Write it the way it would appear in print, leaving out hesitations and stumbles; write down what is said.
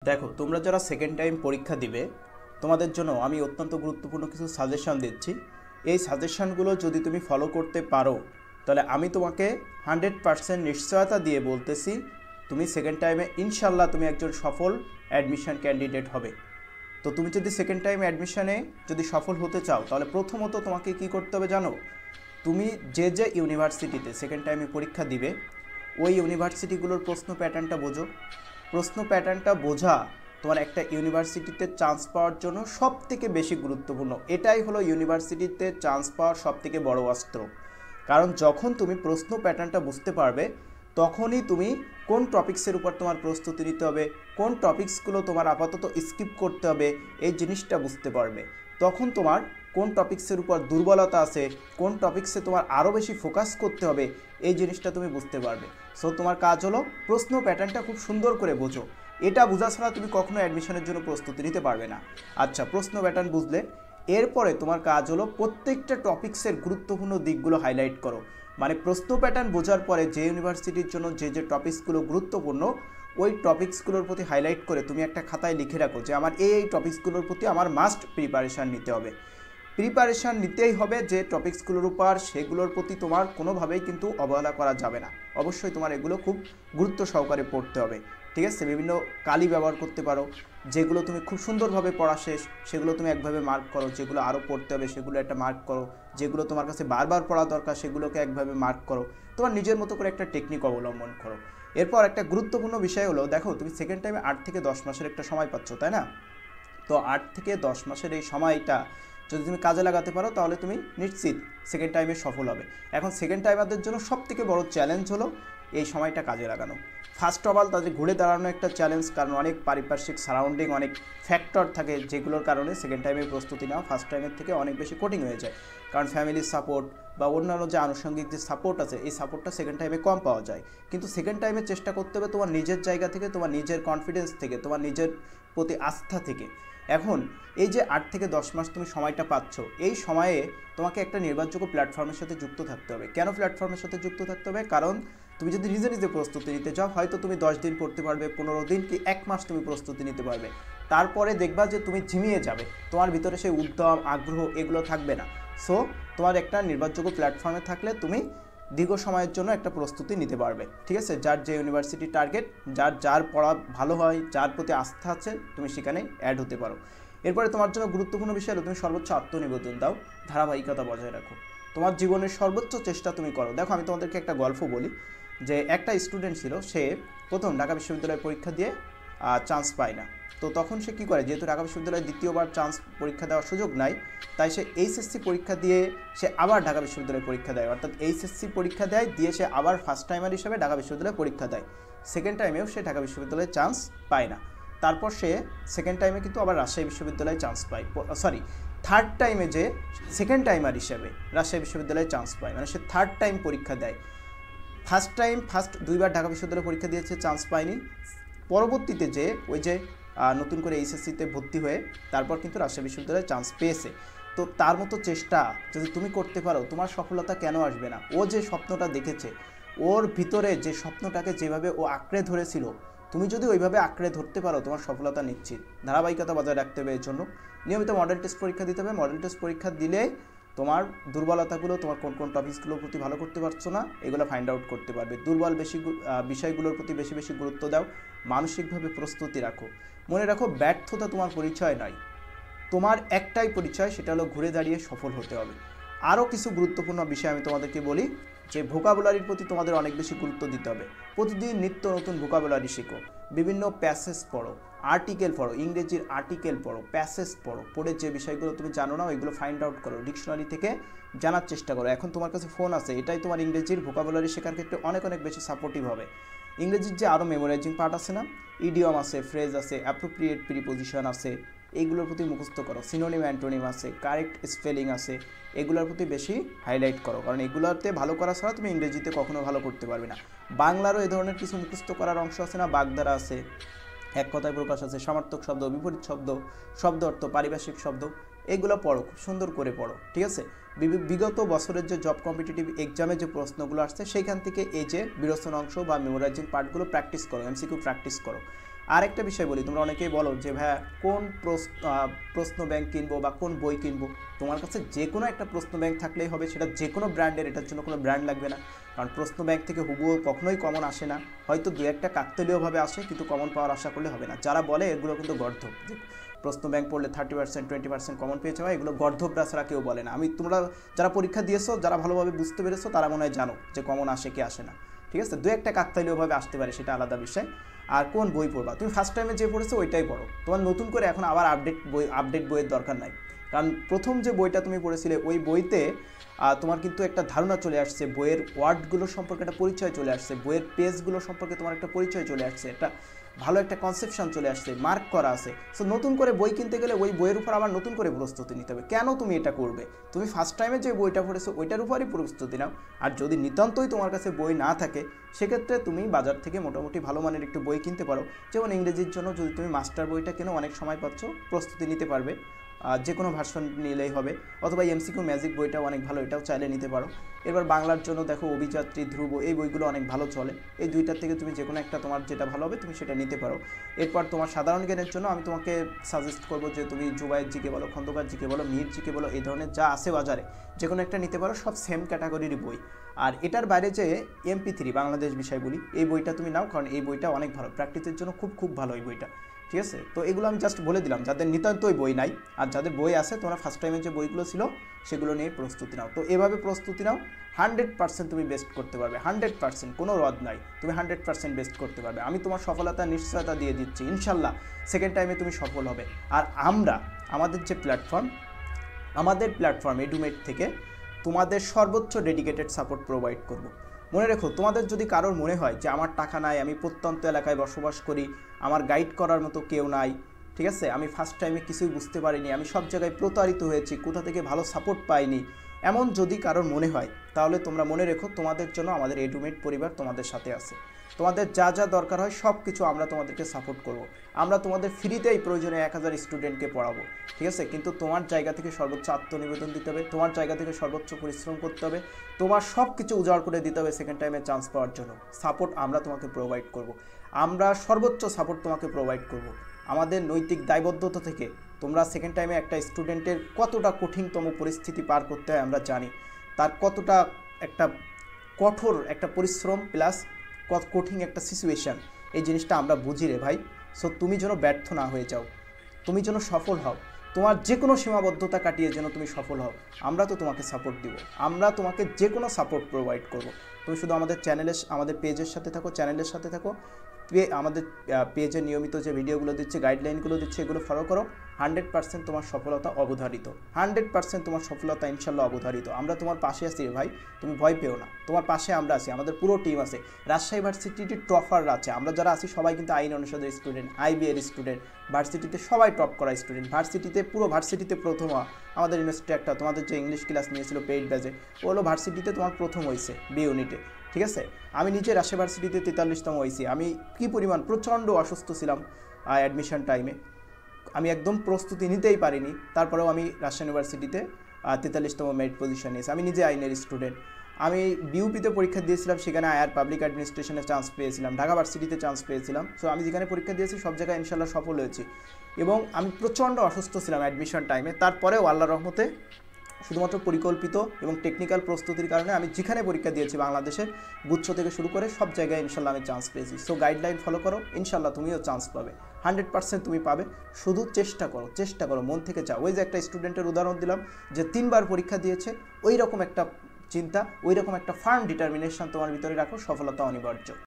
দেখো, তোমরা যারা সেকেন্ড টাইম পরীক্ষা দিবে তোমাদের জন্য আমি অত্যন্ত গুরুত্বপূর্ণ কিছু সাজেশন দিচ্ছি। এই সাজেশনগুলো যদি তুমি ফলো করতে পারো তাহলে আমি তোমাকে 100% নিশ্চয়তা দিয়ে বলতেছি তুমি সেকেন্ড টাইমে ইনশাল্লাহ তুমি একজন সফল অ্যাডমিশন ক্যান্ডিডেট হবে। তো তুমি যদি সেকেন্ড টাইম অ্যাডমিশনে যদি সফল হতে চাও তাহলে প্রথমত তোমাকে কি করতে হবে জানো? তুমি যে ইউনিভার্সিটিতে সেকেন্ড টাইমে পরীক্ষা দিবে ওই ইউনিভার্সিটিগুলোর প্রশ্ন প্যাটার্নটা বোঝো। প্রশ্ন প্যাটার্নটা বোঝা তোমার একটা ইউনিভার্সিটিতে চান্স পাওয়ার জন্য সবথেকে বেশি গুরুত্বপূর্ণ। এটাই হলো ইউনিভার্সিটিতে চান্স পাওয়ার সবথেকে বড় অস্ত্র। কারণ যখন তুমি প্রশ্ন প্যাটার্নটা বুঝতে পারবে তখনই তুমি কোন টপিক্সের উপর তোমার প্রস্তুতি নিতে হবে, কোন টপিক্সগুলো তোমার আপাতত স্কিপ করতে হবে এই জিনিসটা বুঝতে পারবে। তখন তোমার কোন টপিক্সের উপর দুর্বলতা আছে, কোন টপিক্সে তোমার আরও বেশি ফোকাস করতে হবে এই জিনিসটা তুমি বুঝতে পারবে। সো তোমার কাজ হলো প্রশ্ন প্যাটার্নটা খুব সুন্দর করে বোঝো। এটা বোঝা ছাড়া তুমি কখনো অ্যাডমিশনের জন্য প্রস্তুতি নিতে পারবে না। আচ্ছা, প্রশ্ন প্যাটার্ন বুঝলে এরপরে তোমার কাজ হলো প্রত্যেকটা টপিক্সের গুরুত্বপূর্ণ দিকগুলো হাইলাইট করো। মানে প্রশ্ন প্যাটার্ন বোঝার পরে যে ইউনিভার্সিটির জন্য যে টপিক্সগুলো গুরুত্বপূর্ণ ওই টপিক্সগুলোর প্রতি হাইলাইট করে তুমি একটা খাতায় লিখে রাখো যে আমার এই টপিক্সগুলোর প্রতি আমার মাস্ট প্রিপারেশান নিতে হবে। প্রিপারেশান নিতেই হবে যে টপিক্সগুলোর উপর, সেগুলোর প্রতি তোমার কোনোভাবেই কিন্তু অবহেলা করা যাবে না। অবশ্যই তোমার এগুলো খুব গুরুত্ব সহকারে পড়তে হবে, ঠিক আছে? বিভিন্ন কালি ব্যবহার করতে পারো, যেগুলো তুমি খুব সুন্দরভাবে পড়া শেষ সেগুলো তুমি একভাবে মার্ক করো, যেগুলো আরও পড়তে হবে সেগুলো একটা মার্ক করো, যেগুলো তোমার কাছে বারবার পড়া দরকার সেগুলোকে একভাবে মার্ক করো। তোমার নিজের মতো করে একটা টেকনিক অবলম্বন করো। এরপর একটা গুরুত্বপূর্ণ বিষয় হলো, দেখো তুমি সেকেন্ড টাইমে 8 থেকে 10 মাসের একটা সময় পাচ্ছ, তাই না? তো 8 থেকে 10 মাসের এই সময়টা যদি তুমি কাজে লাগাতে পারো তাহলে তুমি নিশ্চিত সেকেন্ড টাইমে সফল হবে। এখন সেকেন্ড টাইমারদের জন্য সবথেকে বড় চ্যালেঞ্জ হলো এই সময়টা কাজে লাগানো। ফার্স্ট অফ অল তাদের ঘুরে দাঁড়ানো একটা চ্যালেঞ্জ, কারণ অনেক পারিপার্শ্বিক সারাউন্ডিং, অনেক ফ্যাক্টর থাকে যেগুলোর কারণে সেকেন্ড টাইমের প্রস্তুতি নেওয়া ফার্স্ট টাইমের থেকে অনেক বেশি কঠিন হয়ে যায়। কারণ ফ্যামিলির সাপোর্ট বা অন্যান্য যে আনুষঙ্গিক যে সাপোর্ট আছে এই সাপোর্টটা সেকেন্ড টাইমে কম পাওয়া যায়। কিন্তু সেকেন্ড টাইমে চেষ্টা করতে হবে তোমার নিজের জায়গা থেকে, তোমার নিজের কনফিডেন্স থেকে, তোমার নিজের প্রতি আস্থা থেকে। এখন এই যে 8 থেকে 10 মাস তুমি সময়টা পাচ্ছ, এই সময়ে তোমাকে একটা নির্ভরযোগ্য প্ল্যাটফর্মের সাথে যুক্ত থাকতে হবে। কেন প্ল্যাটফর্মের সাথে যুক্ত থাকতে হবে? কারণ তুমি যদি নিজে নিজে প্রস্তুতি নিতে চাও হয়তো তুমি 10 দিন পড়তে পারবে, 15 দিন কি 1 মাস তুমি প্রস্তুতি নিতে পারবে, তারপরে দেখবা যে তুমি ঝিমিয়ে যাবে, তোমার ভিতরে সেই উদ্যম আগ্রহ এগুলো থাকবে না। সো তোমার একটা নির্ভরযোগ্য প্ল্যাটফর্মে থাকলে তুমি দীর্ঘ সময়ের জন্য একটা প্রস্তুতি নিতে পারবে, ঠিক আছে? যার যে ইউনিভার্সিটি টার্গেট, যার পড়া ভালো হয়, যার প্রতি আস্থা আছে, তুমি সেখানে অ্যাড হতে পারো। এরপরে তোমার জন্য গুরুত্বপূর্ণ বিষয় হলো তুমি সর্বোচ্চ আত্মনিবেদন দাও, ধারাবাহিকতা বজায় রাখো, তোমার জীবনের সর্বোচ্চ চেষ্টা তুমি করো। দেখো আমি তোমাদেরকে একটা গল্প বলি যে একটা স্টুডেন্ট ছিল, সে প্রথম ঢাকা বিশ্ববিদ্যালয়ে পরীক্ষা দিয়ে চান্স পায় না। তো তখন সে কী করে, যেহেতু ঢাকা বিশ্ববিদ্যালয়ে দ্বিতীয়বার চান্স পরীক্ষা দেওয়ার সুযোগ নাই, তাই সে এইচএসসি পরীক্ষা দিয়ে সে আবার ঢাকা বিশ্ববিদ্যালয়ে পরীক্ষা দেয়, অর্থাৎ এইচএসসি পরীক্ষা দেয় দিয়ে সে আবার ফার্স্ট টাইমার হিসেবে ঢাকা বিশ্ববিদ্যালয়ে পরীক্ষা দেয়। সেকেন্ড টাইমেও সে ঢাকা বিশ্ববিদ্যালয়ে চান্স পায় না। তারপর সে সেকেন্ড টাইমে কিন্তু আবার রাজশাহী বিশ্ববিদ্যালয়ে চান্স পায়, সরি থার্ড টাইমে যে সেকেন্ড টাইমার হিসেবে রাজশাহী বিশ্ববিদ্যালয়ে চান্স পায়, মানে সে থার্ড টাইম পরীক্ষা দেয়। ফার্স্ট 2বার ঢাকা বিশ্ববিদ্যালয়ে পরীক্ষা দিয়েছে, চান্স পায়নি। পরবর্তীতে যে ওই যে নতুন করে এইচএসসিতে ভর্তি হয়ে তারপর কিন্তু রাজশাহী বিশ্ববিদ্যালয়ে চান্স পেয়েছে। তো তার মতো চেষ্টা যদি তুমি করতে পারো তোমার সফলতা কেন আসবে না? ও যে স্বপ্নটা দেখেছে, ওর ভিতরে যে স্বপ্নটাকে যেভাবে ও আঁকড়ে ধরেছিল, তুমি যদি ওইভাবে আঁকড়ে ধরতে পারো তোমার সফলতা নিশ্চিত। ধারাবাহিকতা বজায় রাখতে হবে, এর জন্য নিয়মিত মডেল টেস্ট পরীক্ষা দিতে হবে। মডেল টেস্ট পরীক্ষা দিলে তোমার দুর্বলতাগুলো, তোমার কোন কোন টপিকসগুলোর প্রতি ভালো করতে পারছো না এগুলো ফাইন্ড আউট করতে পারবে। দুর্বল বিষয়গুলোর প্রতি বেশি বেশি গুরুত্ব দাও, মানসিকভাবে প্রস্তুতি রাখো। মনে রাখো ব্যর্থতা তোমার পরিচয় নয়, তোমার একটাই পরিচয়, সেটা হলো ঘুরে দাঁড়িয়ে সফল হতে হবে। আরও কিছু গুরুত্বপূর্ণ বিষয় আমি তোমাদেরকে বলি যে ভোকাবুলারির প্রতি তোমাদের অনেক বেশি গুরুত্ব দিতে হবে। প্রতিদিন নিত্য নতুন ভোকাবুলারি শেখো, বিভিন্ন প্যাসেজ পড়ো, আর্টিকেল পড়ো, ইংরেজির আর্টিকেল পড়ো, প্যাসেজ পড়ো, পড়ে যে বিষয়গুলো তুমি জানো না ওইগুলো ফাইন্ড আউট করো, ডিকশনারি থেকে জানার চেষ্টা করো। এখন তোমার কাছে ফোন আছে, এটাই তোমার ইংরেজির ভোকাবুলারি শেখার ক্ষেত্রে অনেক অনেক বেশি সাপোর্টিভ হবে। ইংরেজির যে আরও মেমোরাইজিং পার্ট আছে না, ইডিয়ম আছে, ফ্রেজ আছে, অ্যাপ্রোপ্রিয়েট প্রিপোজিশন আছে, এইগুলোর প্রতি মুখস্থ করো। সিনোনিম অ্যান্টোনিম আছে, কারেক্ট স্পেলিং আছে, এগুলোর প্রতি বেশি হাইলাইট করো, কারণ এগুলোতে ভালো করা ছাড়া তুমি ইংরেজিতে কখনো ভালো করতে পারবে না। বাংলারও এই ধরনের কিছু মুখস্থ করার অংশ আছে না, বাগধারা আছে, এক কথায় প্রকাশ আছে, সমার্থক শব্দ, বিপরীত শব্দ, শব্দ অর্থ, পারিভাষিক শব্দ, এগুলো পড়ো, খুব সুন্দর করে পড়ো, ঠিক আছে? বিগত বছরের যে জব কম্পিটিটিভ এক্সামে যে প্রশ্নগুলো আসছে সেইখান থেকে এই যে বিরোচন অংশ বা মেমোরাইজিং পার্টগুলো প্র্যাকটিস করো, এমসিকিউ প্র্যাকটিস করো। আর একটা বিষয় বলি, তোমরা অনেকেই বলো যে ভাইয়া কোন প্রশ্ন ব্যাংক কিনবো বা কোন বই কিনবো। তোমার কাছে যে কোনো একটা প্রশ্ন ব্যাংক থাকলেই হবে, সেটা যে কোনো ব্র্যান্ডের, এটার জন্য কোনো ব্র্যান্ড লাগবে না। কারণ প্রশ্ন ব্যাংক থেকে হুবহু কখনোই কমন আসে না, হয়তো দু একটা কাকতালীয়ভাবে আসে, কিন্তু কমন পাওয়ার আশা করলে হবে না। যারা বলে এগুলো কিন্তু গর্ধব, যে প্রশ্ন ব্যাংক পড়লে 30% 20% কমন পেয়েছে, হয় এগুলো গর্ধবরা ছাড়া কেউ বলে না। তোমরা যারা পরীক্ষা দিয়েছো, যারা ভালোভাবে বুঝতে পেরেছো, তারা মনে হয় জানো যে কমন আসে কি আসে না। ঠিক আছে, দু একটা কাকতালীয়ভাবে আসতে পারে, সেটা আলাদা বিষয়। আর কোন বই পড়বা, তুমি ফার্স্ট টাইমে যে পড়েছো ওইটাই পড়ো, তোমার নতুন করে এখন আবার আপডেট বইয়ের দরকার নাই। কারণ প্রথম যে বইটা তুমি পড়েছিলে ওই বইতে তোমার কিন্তু একটা ধারণা চলে আসছে, বইয়ের ওয়ার্ডগুলো সম্পর্কে একটা পরিচয় চলে আসছে, বইয়ের পেজগুলো সম্পর্কে তোমার একটা পরিচয় চলে আসছে, একটা ভালো একটা কনসেপশন চলে আসছে, মার্ক করা আছে। সো নতুন করে বই কিনতে গেলে ওই বইয়ের উপর আবার নতুন করে প্রস্তুতি নিতে হবে। কেন তুমি এটা করবে? তুমি ফার্স্ট টাইমে যে বইটা পড়েছো ওইটার উপরই প্রস্তুতি নাও। আর যদি নিতান্তই তোমার কাছে বই না থাকে, সেক্ষেত্রে তুমি বাজার থেকে মোটামুটি ভালো মানের একটু বই কিনতে পারো। যেমন ইংরেজির জন্য যদি তুমি মাস্টার বইটা কেনো, অনেক সময় পাচ্ছ, প্রস্তুতি নিতে পারবে, যে কোনো ভার্সন নিলেই হবে। অথবা এমসিকিউ ম্যাজিক বইটাও অনেক ভালো, এটাও চাইলে নিতে পারো। এবার বাংলার জন্য দেখো অভিযাত্রী, ধ্রুব, এই বইগুলো অনেক ভালো চলে। এই দুইটার থেকে তুমি যে কোনো একটা তোমার যেটা ভালো হবে তুমি সেটা নিতে পারো। এরপর তোমার সাধারণ জ্ঞানের জন্য আমি তোমাকে সাজেস্ট করবো যে তুমি জুবায়ের জিকে বলো, খন্দকার জিকে বলো, মির জিকে বলো, এই ধরনের যা আছে বাজারে যে কোনো একটা নিতে পারো, সব সেম ক্যাটাগরির বই। আর এটার বাইরে যে MP3 বাংলাদেশ বিষয় বলি, এই বইটা তুমি নাও, কারণ এই বইটা অনেক ভালো, প্র্যাকটিসের জন্য খুব ভালো এই বইটা। ঠিক আছে, তো এগুলো আমি জাস্ট বলে দিলাম যাদের নিতান্তই বই নাই। আর যাদের বই আছে, তোমরা ফার্স্ট টাইমের যে বইগুলো ছিল সেগুলো নিয়ে প্রস্তুতি নাও। তো এভাবে প্রস্তুতি নাও, 100% তুমি বেস্ট করতে পারবে, 100%, কোনো রদ নাই, তুমি 100% বেস্ট করতে পারবে। আমি তোমার সফলতার নিশ্চয়তা দিয়ে দিচ্ছি, ইনশাল্লাহ সেকেন্ড টাইমে তুমি সফল হবে। আর আমাদের যে প্ল্যাটফর্ম এডুমেট থেকে তোমাদের সর্বোচ্চ ডেডিকেটেড সাপোর্ট প্রোভাইড করব। মনে রেখো, তোমাদের যদি কারোর মনে হয় যে আমার টাকা নাই, আমি প্রত্যন্ত এলাকায় বসবাস করি, আমার গাইড করার মতো কেউ নাই, ঠিক আছে, আমি ফার্স্ট টাইমে কিছুই বুঝতে পারিনি, আমি সব জায়গায় প্রতারিত হয়েছি, কোথা থেকে ভালো সাপোর্ট পাইনি, এমন যদি কারোর মনে হয়, তাহলে তোমরা মনে রেখো তোমাদের জন্য আমাদের এডুমেট পরিবার তোমাদের সাথে আছে। তোমাদের যা যা দরকার হয় সব কিছু আমরা তোমাদেরকে সাপোর্ট করব। আমরা তোমাদের ফ্রিতেই প্রয়োজনে 1000 স্টুডেন্টকে পড়াবো, ঠিক আছে, কিন্তু তোমার জায়গা থেকে সর্বোচ্চ আত্মনিবেদন দিতে হবে, তোমার জায়গা থেকে সর্বোচ্চ পরিশ্রম করতে হবে, তোমার সব কিছু উজাড় করে দিতে হবে সেকেন্ড টাইমে চান্স পাওয়ার জন্য। সাপোর্ট আমরা তোমাকে প্রোভাইড করব, আমরা সর্বোচ্চ সাপোর্ট তোমাকে প্রোভাইড করব। আমাদের নৈতিক দায়বদ্ধতা থেকে তোমরা সেকেন্ড টাইমে একটা স্টুডেন্টের কতটা কঠিনতম পরিস্থিতি পার করতে হয় আমরা জানি, তার কতটা একটা কঠোর একটা পরিশ্রম প্লাস কঠিন একটা সিচুয়েশান, এই জিনিসটা আমরা বুঝি রে ভাই। সো তুমি যেন ব্যর্থ না হয়ে যাও, তুমি যেন সফল হও, তোমার যে কোনো সীমাবদ্ধতা কাটিয়ে যেন তুমি সফল হও, আমরা তো তোমাকে সাপোর্ট দিব, আমরা তোমাকে যে কোনো সাপোর্ট প্রোভাইড করব। তুমি শুধু আমাদের পেজের সাথে থাকো, চ্যানেলের সাথে থাকো, আমাদের পেজে নিয়মিত যে ভিডিওগুলো দিচ্ছে, গাইডলাইনগুলো দিচ্ছে, এগুলো ফলো করো, 100% তোমার সফলতা অবধারিত, 100% তোমার সফলতা ইনশাল্লাহ অবধারিত। আমরা তোমার পাশে আছি রে ভাই, তুমি ভয় পেও না, তোমার পাশে আমরা আছি, আমাদের পুরো টিম আছে। রাজশাহী ভার্সিটির টপাররা আছে, আমরা যারা আছি সবাই কিন্তু আইন অনুষদের স্টুডেন্ট, IB-এর স্টুডেন্ট, ভার্সিটিতে সবাই টপ করা স্টুডেন্ট, পুরো ভার্সিটিতে প্রথম আমাদের ইউনিভার্সিটি একটা তোমাদের যে ইংলিশ ক্লাস নিয়েছিল পেইড ব্যাচে, ও হলো ভার্সিটিতে তোমার প্রথম হয়েছে বি ইউনিটে, ঠিক আছে। আমি নিজে রাজশাহী ভার্সিটিতে 43তম হয়েছি। আমি কি পরিমাণ প্রচণ্ড অসুস্থ ছিলাম অ্যাডমিশন টাইমে, আমি একদম প্রস্তুতি নিতেই পারিনি, তারপরেও আমি রাজশাহী ইউনিভার্সিটিতে 43তম মেরিট পজিশন নিয়েছি। আমি নিজে আইনের স্টুডেন্ট, আমি বিউপিতে পরীক্ষা দিয়েছিলাম, সেখানে আয়ার পাবলিক অ্যাডমিনিস্ট্রেশনে চান্স পেয়েছিলাম, ঢাকা ভার্সিটিতে চান্স পেয়েছিলাম। সো আমি যেখানে পরীক্ষা দিয়েছি সব জায়গায় ইনশাল্লাহ সফল হয়েছি। এবং আমি প্রচণ্ড অসুস্থ ছিলাম অ্যাডমিশন টাইমে, তারপরেও আল্লাহর রহমতে শুধুমাত্র পরিকল্পিত এবং টেকনিক্যাল প্রস্তুতির কারণে আমি যেখানে পরীক্ষা দিয়েছি বাংলাদেশের গুচ্ছ থেকে শুরু করে সব জায়গায় ইনশাল্লাহ আমি চান্স পেয়েছি। সো গাইডলাইন ফলো করো, ইনশাল্লাহ তুমিও চান্স পাবে, 100% তুমি পাবে। শুধু চেষ্টা করো, মন থেকে চাও। ওই যে একটা স্টুডেন্টের উদাহরণ দিলাম যে 3বার পরীক্ষা দিয়েছে, ওই রকম একটা চিন্তা, ওই রকম একটা ফার্ম ডিটারমিনেশন তোমার ভিতরে রাখো, সফলতা অনিবার্য।